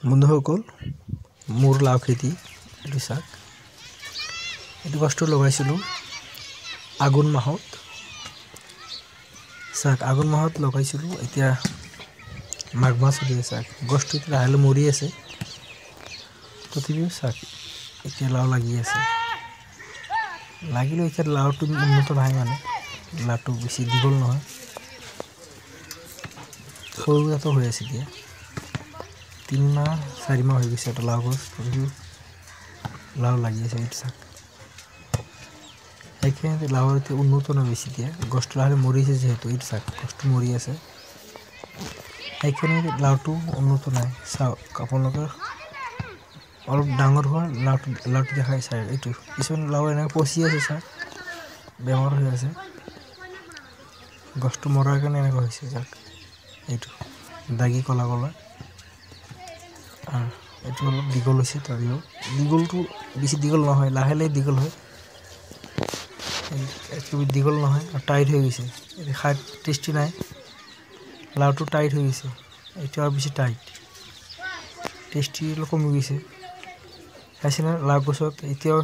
বন্ধুসকল মোৰ লাও খেতি এইটো চাক এইটো গছটো লগাইছিলোঁ আগুন মাহত চাক আগুন মাহত লগাইছিলোঁ এতিয়া মাঘ মাহ চলি আছে চাক গছটো লাহে মৰি আছে তথাপিও চাক এতিয়া লাও লাগি আছে লাগিলেও এতিয়া লাওটো উন্নত নহয় মানে লাওটো বেছি দীঘল নহয় সৰু এটা হৈ আছে এতিয়া 3 মাহ 4 মাহ হৈ গৈছে এটা লাও গছ লাও লাগি আছে এইটো চাক এইখানে লাওৰ এতিয়া উন্নত নহয় বেছি দিয়া গছটো লাহে মৰিছে যেহেতু এইটো চাক গছটো মৰি আছে এইখানে লাওটো উন্নত নাই চাওক আপোনালোকে অলপ ডাঙৰ হোৱা লাওটো দেখাই চাই এইটো কিছুমান লাও এনে পচি আছে চাক বেমাৰ হৈ আছে গছটো মৰাৰ কাৰণে এনেকুৱা হৈছে চাক এইটো দাগি কলা এইটো অলপ দীঘল হৈছে তথাপিও দীঘলটো বেছি দীঘল নহয় লাহে দীঘল হয় একটু দীঘল নহয় আর টাইট হয়ে গেছে খাই টেস্টি নাই লাউটো টাইট হয়ে গেছে এটা আর বেশি টাইট টেস্টি কমে গেছে খাইছে না লাউ গছত এতিয়াও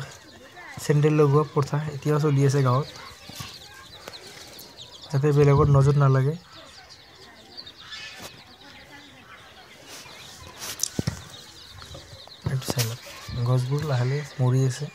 চেন্ডেল লগোৱা প্ৰথা এতিয়াও চলি আছে গাঁৱত যাতে বেলেগৰ নজৰ নালাগে এইটো চাই লওক গছবোৰ লাহে মৰি আছে